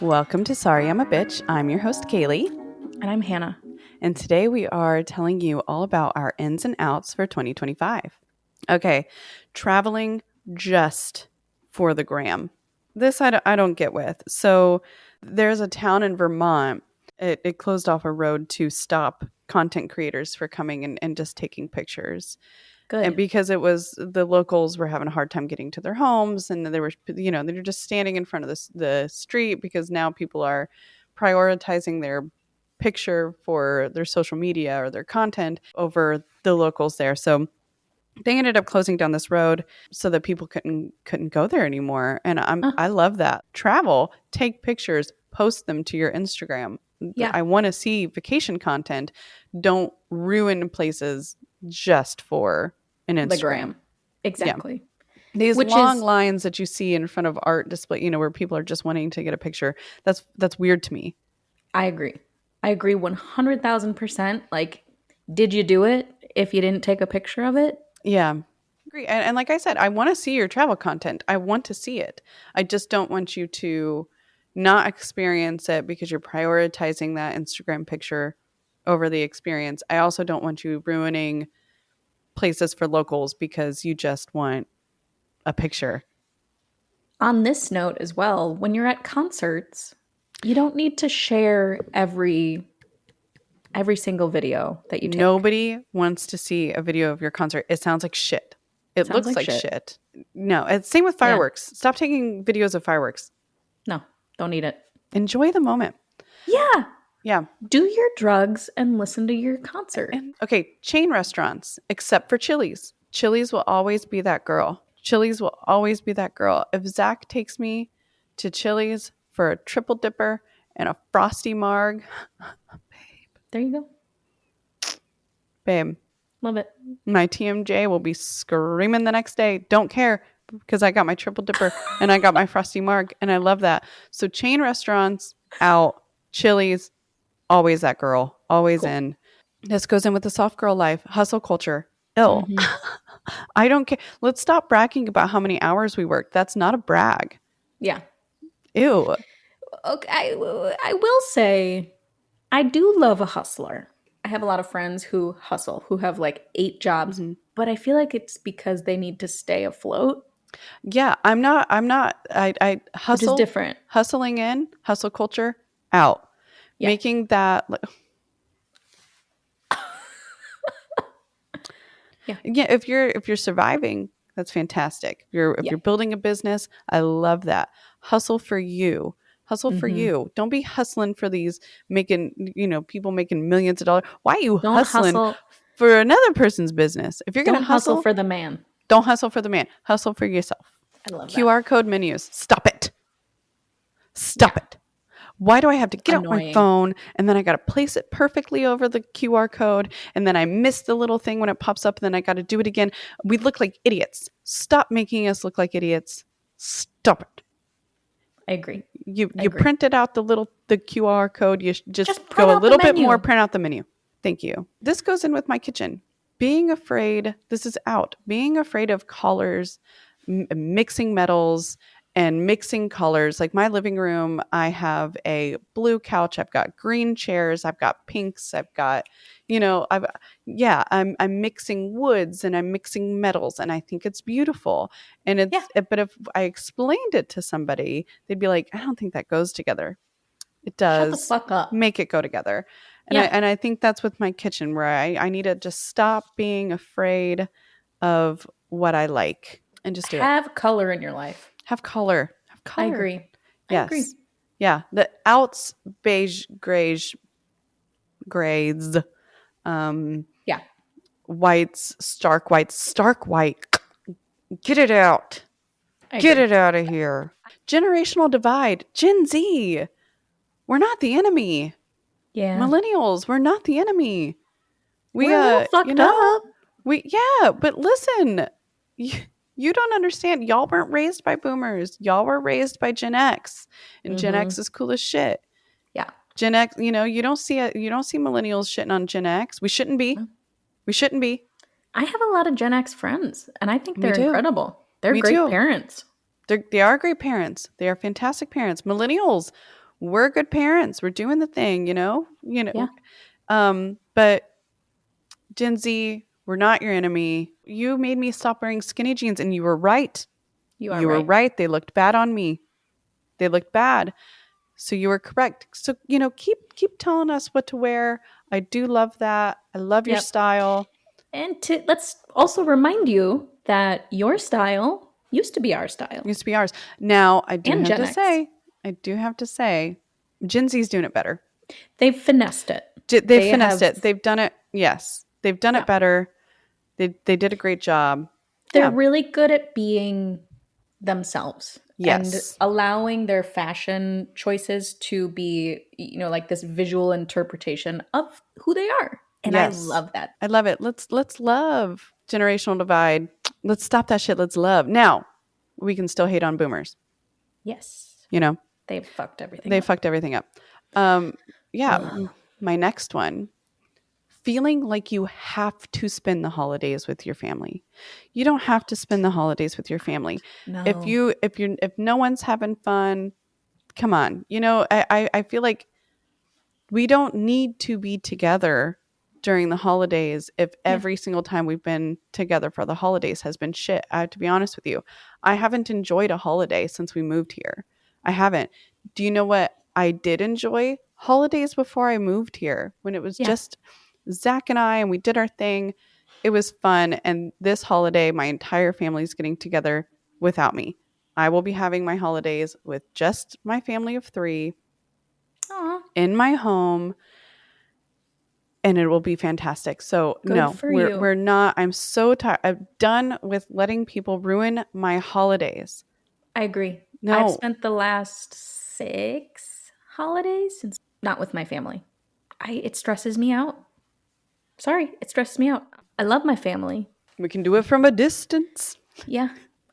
Welcome to Sorry I'm a Bitch. I'm your host, Kaylee. And I'm Hannah. And today we are telling you all about our ins and outs for 2025. Okay, traveling just for the gram. This I don't get with. So there's a town in Vermont. It closed off a road to stop content creators for coming and just taking pictures. Good. And because it was the locals were having a hard time getting to their homes, and they were just standing in front of the street because now people are prioritizing their picture for their social media or their content over the locals there. So they ended up closing down this road so that people couldn't go there anymore. And I love that. Travel, take pictures, post them to your Instagram. Yeah. I want to see vacation content. Don't ruin places just for an Instagram. The gram. Exactly. Yeah. These long lines that you see in front of art display, where people are just wanting to get a picture. That's weird to me. I agree 100,000%. Like, did you do it if you didn't take a picture of it? Yeah. Agree. And like I said, I want to see your travel content. I want to see it. I just don't want you to not experience it because you're prioritizing that Instagram picture over the experience. I also don't want you ruining places for locals because you just want a picture. On this note as well, when you're at concerts, you don't need to share every single video that you take. Nobody wants to see a video of your concert. It sounds like shit. It looks like shit. No, it's same with fireworks. Yeah. Stop taking videos of fireworks. No, don't need it. Enjoy the moment. Yeah. Yeah. Do your drugs and listen to your concert. Okay, chain restaurants, except for Chili's. Chili's will always be that girl. Chili's will always be that girl. If Zach takes me to Chili's for a triple dipper and a frosty marg, babe. There you go. Babe. Love it. My TMJ will be screaming the next day. Don't care because I got my triple dipper and I got my frosty marg and I love that. So chain restaurants out, Chili's, always that girl, always cool. In. This goes in with the soft girl life, hustle culture. Ill. Mm-hmm. I don't care. Let's stop bragging about how many hours we work. That's not a brag. Yeah. Ew. Okay, I will say I do love a hustler. I have a lot of friends who hustle, who have like 8 jobs, but I feel like it's because they need to stay afloat. Yeah, I'm not, I hustle. Which is different. Hustling in, hustle culture, out. Yeah. Making that. Yeah. If you're surviving, that's fantastic. If you're building a business, I love that. Hustle for you. Hustle for you. Don't be hustling for these people making millions of dollars. Why are you hustling for another person's business? If you're going to hustle for the man. Don't hustle for the man. Hustle for yourself. I love that. QR code menus. Stop it. Stop it. Why do I have to get out my phone and then I got to place it perfectly over the QR code and then I miss the little thing when it pops up and then I got to do it again? We look like idiots. Stop making us look like idiots. Stop it. I agree. You printed out the QR code. You just go a little bit more, print out the menu. Thank you. This goes in with my kitchen. Being afraid, this is out. Being afraid of colors, mixing metals, and mixing colors. Like my living room, I have a blue couch. I've got green chairs. I've got pinks. I've got, I'm mixing woods and I'm mixing metals and I think it's beautiful. And but if I explained it to somebody, they'd be like, I don't think that goes together. It does. Shut the fuck up. Make it go together. And I think that's with my kitchen where I need to just stop being afraid of what I like and just have color in your life. Have color. I agree. Yes. I agree. Yeah. The outs, beige, grays. Whites, stark white. Get it out. Get it out of here. Generational divide. Gen Z. We're not the enemy. Yeah. Millennials. We're not the enemy. We're all fucked up. But listen. You don't understand. Y'all weren't raised by boomers. Y'all were raised by Gen X. And Gen X is cool as shit. Yeah. Gen X, you don't see millennials shitting on Gen X. We shouldn't be. We shouldn't be. I have a lot of Gen X friends and I think they're incredible. They're great parents. They are great parents. They are fantastic parents. Millennials, we're good parents. We're doing the thing, Yeah, But Gen Z, we're not your enemy. You made me stop wearing skinny jeans, and you were right. you are You were right. right. They looked bad on me. They looked bad. So you were correct. So, keep telling us what to wear. I do love that. I love your Yep. style. And let's also remind you that your style used to be our style It used to be ours. Now, and Gen X. I do have to say, Gen Z's doing it better. They've finessed it. They've They finessed have, it. They've done it. Yes. They've done yeah, it better. They did a great job. they're Yeah. really good at being themselves and Yes. allowing their fashion choices to be, like this visual interpretation of who they are. And I Yes. love that. I love it. Let's love generational divide. Let's stop that shit. Let's love. Now, we can still hate on boomers. Yes. You know, They've fucked everything they up. fucked everything up. Yeah. Ugh. My next one, feeling like you have to spend the holidays with your family. You don't have to spend the holidays with your family. No. If no one's having fun, come on. I feel like we don't need to be together during the holidays if Yeah. every single time we've been together for the holidays has been shit. I have to be honest with you. I haven't enjoyed a holiday since we moved here. I haven't. Do you know what I did enjoy? Holidays before I moved here, when it was Yeah. just Zach and I and we did our thing. It was fun. And this holiday, my entire family's getting together without me. I will be having my holidays with just my family of 3 Aw, in my home, and it will be fantastic. So good no, for we're you. we're not. I'm so tired. I'm done with letting people ruin my holidays. I agree. I've No, spent the last 6 holidays since not with my family. It stresses me out. Sorry, it stresses me out. I love my family. we can do it from a distance. Yeah.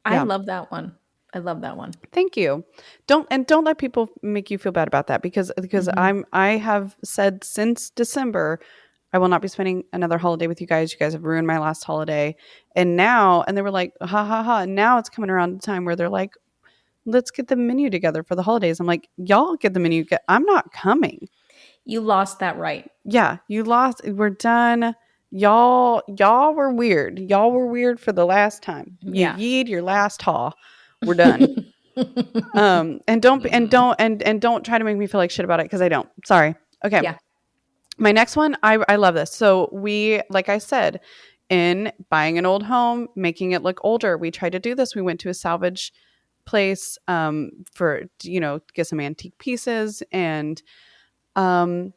I Yeah, love that one. I love that one. thank you. Don't let people make you feel bad about that, because Hmm. I have said since December I will not be spending another holiday with you guys. You guys have ruined my last holiday, and they were like, ha ha ha. And now it's coming around the time where they're like, let's get the menu together for the holidays. I'm like, y'all get the menu. I'm not coming. You lost that right. Yeah, you lost. We're done. Y'all were weird. Y'all were weird for the last time. You Yeah. yeed your last haw. We're done. And don't try to make me feel like shit about it, because I don't. Sorry. Okay. Yeah. My next one, I love this. So we, like I said, in buying an old home, making it look older, we tried to do this. We went to a salvage place for get some antique pieces, and um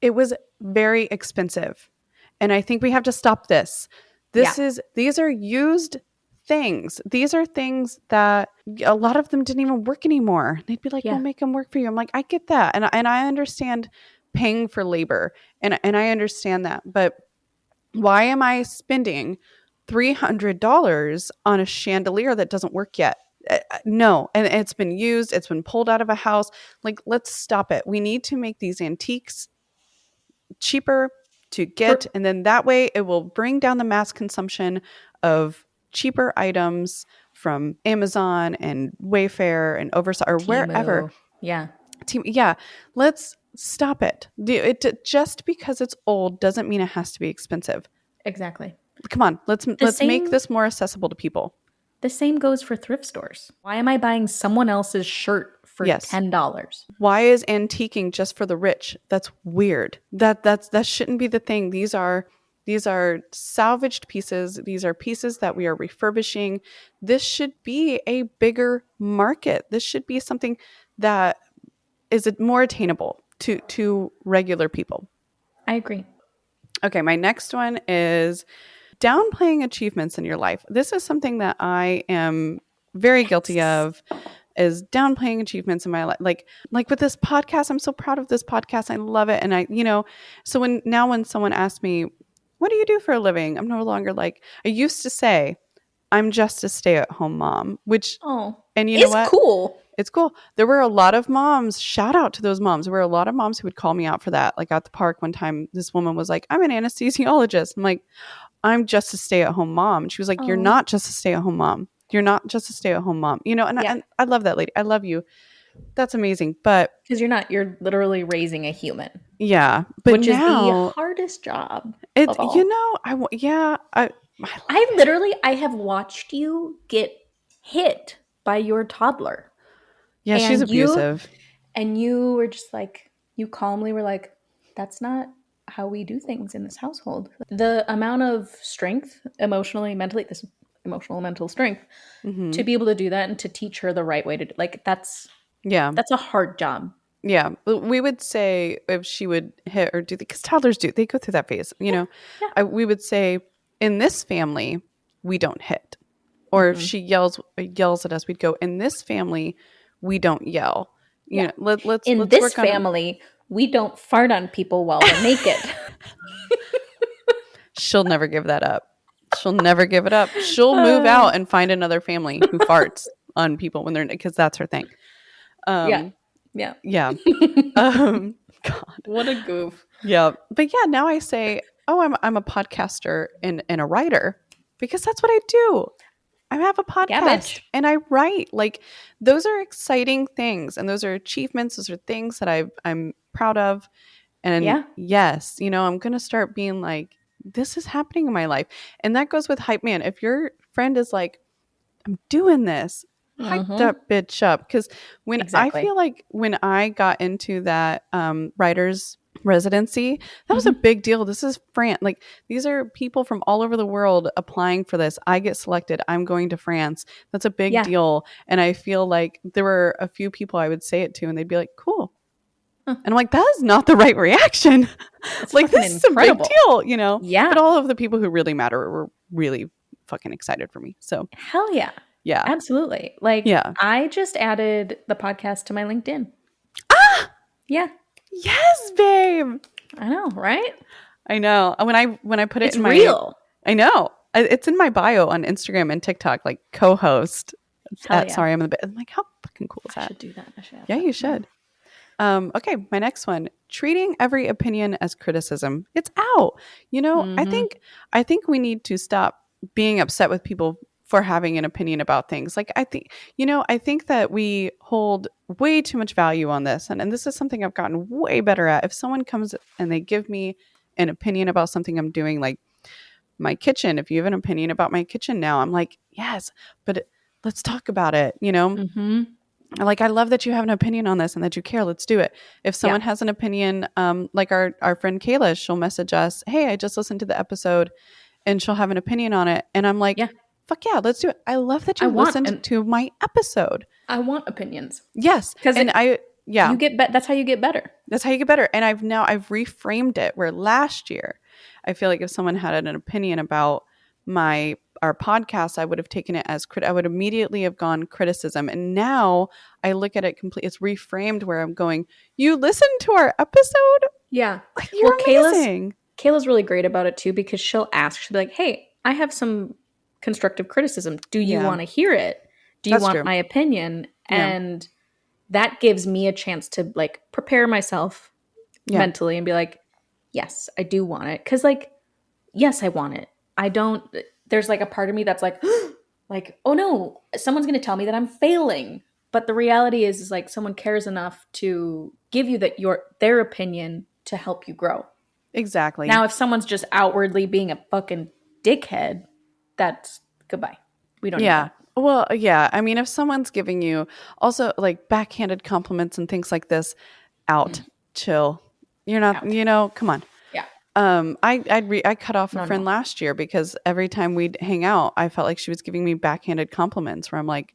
it was very expensive. And I think we have to stop this. Yeah. These are used things. These are things that a lot of them didn't even work anymore. They'd be like, "We'll Yeah. make them work for you." I'm like, "I get that." And I understand paying for labor. And I understand that. But why am I spending $300 on a chandelier that doesn't work yet? No, and it's been used, it's been pulled out of a house. Like, let's stop it. We need to make these antiques cheaper to get, For and then that way it will bring down the mass consumption of cheaper items from Amazon and Wayfair and Overstock or wherever. Timu. Yeah. Yeah, let's stop it. Just because it's old doesn't mean it has to be expensive. Exactly. Come on, The let's make same this more accessible to people. the same goes for thrift stores. Why am I buying someone else's shirt for Yes. $10? Why is antiquing just for the rich? That's weird. That shouldn't be the thing. These are salvaged pieces. These are pieces that we are refurbishing. This should be a bigger market. This should be something that is more attainable to regular people. I agree. Okay, my next one is downplaying achievements in your life. This is something that I am very guilty Yes. of, is downplaying achievements in my life. Like with this podcast, I'm so proud of this podcast. I love it. And so when someone asks me, what do you do for a living? I'm no longer like, I used to say, I'm just a stay-at-home mom, Oh, and you know it's what? cool. It's cool. There were a lot of moms, shout out to those moms. There were a lot of moms who would call me out for that. Like at the park one time, this woman was like, I'm an anesthesiologist. I'm like, I'm just a stay-at-home mom. And she was like, you're Oh, not just a stay-at-home mom. You're not just a stay-at-home mom. And yeah. I love that lady. I love you. That's amazing. But Because you're literally raising a human, yeah, but which is the now hardest job it's, of all. yeah, I love I it. literally, I have watched you get hit by your toddler, Yeah, she's and abusive. you were just like, you calmly were like, that's not how we do things in this household. The amount of strength, emotionally, mentally, this emotional mental strength Hmm. to be able to do that and to teach her the right way to do, like, Yeah. that's a hard job. Yeah, we would say if she would hit or do, because toddlers do, they go through that phase. Yeah, yeah. We would say in this family we don't hit, or if Mm-mm. she yells at us, we'd go, in this family we don't yell. Yeah. In Let's this work on it. family, we don't fart on people while they're naked. She'll never give that up. She'll never give it up. She'll move out and find another family who farts on people when they're, because that's her thing. Yeah. Um, Yeah. yeah. God. What a goof. Yeah. But yeah, now I say, oh, I'm a podcaster and a writer, because that's what I do. I have a Yeah, podcast bitch. and I write. Like, those are exciting things, and those are achievements. Those are things that I'm proud of. And Yeah. yes, I'm going to start being like, this is happening in my life. And that goes with hype man. If your friend is like, I'm doing this, hype Mm-hmm. that bitch up. Because I Exactly. feel like when I got into that writer's residency, that was a Mm-hmm. big deal. This is France. Like, these are people from all over the world applying for this. I get selected. I'm going to France. That's a big Yeah. deal. And I feel like there were a few people I would say it to, and they'd be like, cool. Huh. And I'm like, that is not the right reaction. That's Like, fucking this is a big incredible. deal. But Yeah. all of the people who really matter were really fucking excited for me. So, Hell yeah. yeah. Absolutely. Like, Yeah. I just added the podcast to my LinkedIn. Ah, Yeah. yes, babe. I know, right? I know. When I put it It's in my, real. I know. It's in my bio on Instagram and TikTok, like co-host Hell at yeah. Sorry I'm in the Bit. I'm like, how fucking cool is I that? should do that. I should add Yeah, that. you Yeah. should. Okay, my next one. Treating every opinion as criticism. It's out. Mm-hmm. I think we need to stop being upset with people for having an opinion about things. Like, I think that we hold way too much value on this. And this is something I've gotten way better at. If someone comes and they give me an opinion about something I'm doing, like my kitchen, if you have an opinion about my kitchen now, I'm like, yes, but let's talk about it. Mm-hmm. Like, I love that you have an opinion on this and that you care. Let's do it. If Yeah. someone has an opinion, like our friend Kayla, she'll message us, hey, I just listened to the episode, and she'll have an opinion on it. And I'm like, Yeah. fuck yeah, let's do it. I love that I you want listened and to my episode. I want opinions. Yes. Because And yeah, that's how you get better. that's how you get better. And I've reframed it, where last year I feel like if someone had an opinion about our podcast, I would have taken it as I would immediately have gone criticism. And now I look at it completely. It's reframed, where I'm going, you listened to our episode? Yeah. Like, Well, you're amazing. Kayla's really great about it too, because she'll be like, "Hey, I have some constructive criticism. Do you Yeah, want to hear it? Do you that's want true. my opinion?" Yeah. And that gives me a chance to like prepare myself Yeah. mentally and be like, "Yes, I do want it." Cuz like, yes, I want it. I don't there's like a part of me that's like like, "Oh no, someone's going to tell me that I'm failing." But the reality is like someone cares enough to give you their opinion to help you grow. Exactly. Now, if someone's just outwardly being a fucking dickhead, that's goodbye. We don't need Yeah. that. Well, yeah. I mean, if someone's giving you also like backhanded compliments and things like this, out, chill. You're not, Out. come on. Yeah. I cut off a No, friend no. last year because every time we'd hang out, I felt like she was giving me backhanded compliments, where I'm like,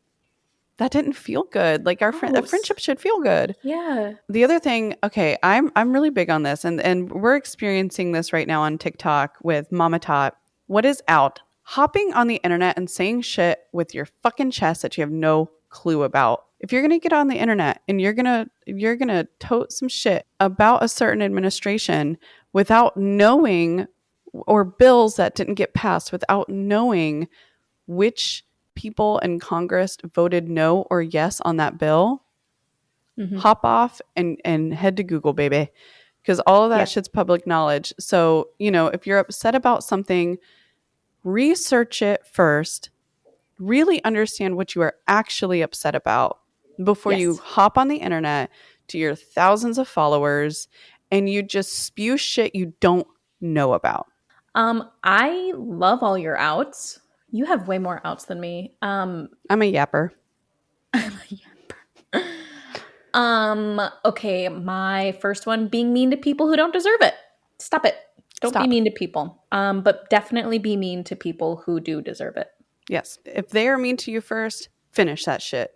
that didn't feel good. Like, a Gross. friendship should feel good. Yeah. The other thing, okay, I'm really big on this, and we're experiencing this right now on TikTok with Mama Tot. What is out? Hopping on the internet and saying shit with your fucking chest that you have no clue about. If you're gonna get on the internet and you're gonna tote some shit about a certain administration without knowing, or bills that didn't get passed without knowing which people in Congress voted no or yes on that bill, Mm-hmm. hop off and head to Google, baby, because all of that Yeah. shit's public knowledge. So, if you're upset about something, research it first, really understand what you are actually upset about, before you Yes. hop on the internet to your thousands of followers and you just spew shit you don't know about. I love all your outs. You have way more outs than me. I'm a yapper. Okay, my first one, being mean to people who don't deserve it. Stop it. Don't be Stop. mean to people. But definitely be mean to people who do deserve it. Yes. If they are mean to you first, finish that shit.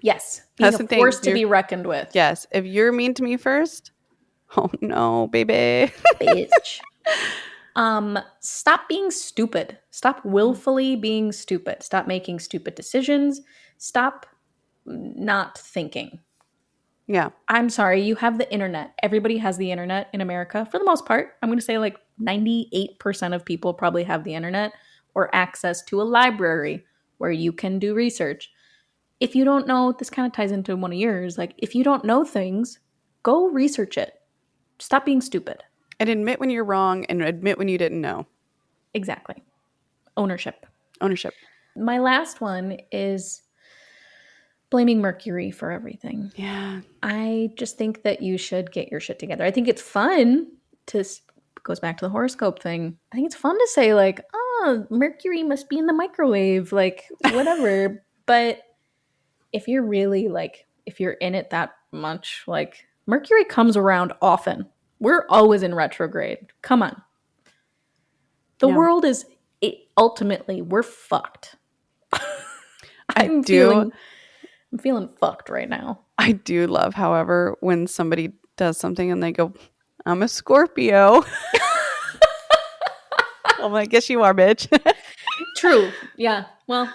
Yes. Being That's a the thing. force to be reckoned with. Yes. If you're mean to me first, oh no, baby. Bitch. Stop being stupid. Stop willfully being stupid. Stop making stupid decisions. Stop not thinking. Yeah. I'm sorry, you have the internet. Everybody has the internet in America for the most part. I'm going to say like 98% of people probably have the internet or access to a library where you can do research. If you don't know, this kind of ties into one of yours. Like, if you don't know things, go research it. Stop being stupid. And admit when you're wrong and admit when you didn't know. Exactly. Ownership. Ownership. My last one is blaming Mercury for everything. Yeah. I just think that you should get your shit together. I think it's fun to, goes back to the horoscope thing. I think it's fun to say, like, oh, Mercury must be in the microwave, like, whatever. But if you're really, like, if you're in it that much, like, Mercury comes around often. We're always in retrograde. Come on. The world is, ultimately, we're fucked. I'm feeling fucked right now. I do love, however, when somebody does something and they go, I'm a Scorpio. I'm like, yes, you are, bitch. True. Yeah. Well,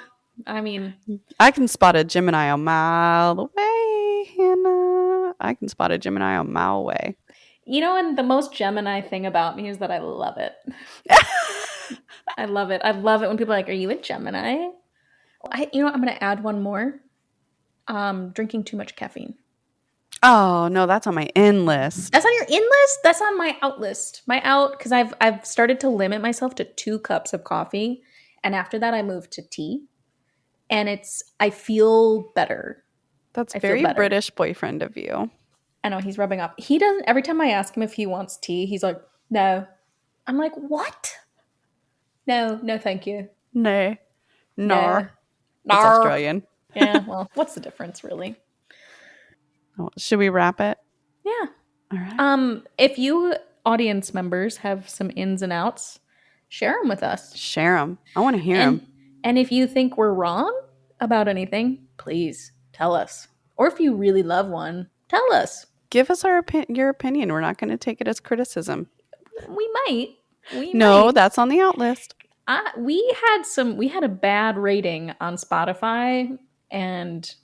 I mean, I can spot a Gemini a mile away, Hannah. I can spot a Gemini a mile away. you know, and the most Gemini thing about me is that I love it. I love it. I love it when people are like, "Are you a Gemini?" I'm going to add one more. Drinking too much caffeine. Oh, no, that's on my in list. That's on your in list? That's on my out list. My out, because I've started to limit myself to 2 cups of coffee. And after that, I moved to tea. And I feel better. That's very British boyfriend of you. I know, he's rubbing off. He doesn't, every time I ask him if he wants tea, he's like, no. I'm like, what? No, thank you. No. Nar. Nar. It's Australian. Yeah, well, what's the difference, really? Oh, should we wrap it? Yeah. All right. If you audience members have some ins and outs, share them with us. Share them. I want to hear them. And if you think we're wrong about anything, please tell us. Or if you really love one, tell us. Give us your opinion. We're not going to take it as criticism. We might. That's on the out list. We had a bad rating on Spotify, and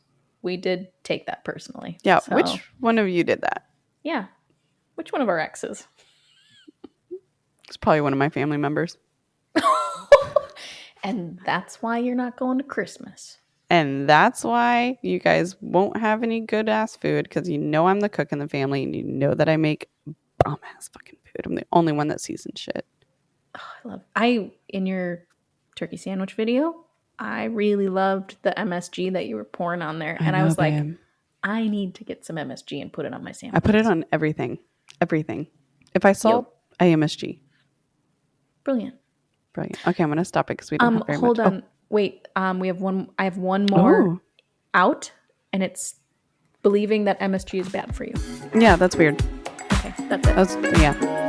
we did take that personally. Yeah. So. Which one of you did that? Yeah. Which one of our exes? It's probably one of my family members. And that's why you're not going to Christmas. And that's why you guys won't have any good ass food, because you know I'm the cook in the family and you know that I make bomb ass fucking food. I'm the only one that seasons shit. Oh, in your turkey sandwich video, I really loved the MSG that you were pouring on there. And I was like, I need to get some MSG and put it on my sandwich. I put it on everything. Everything. If I salt, I MSG. Brilliant. Okay, I'm going to stop it because we don't have very much. Hold on. Wait, I have one more out, and it's believing that MSG is bad for you. Yeah, that's weird. Okay, that's it. Yeah.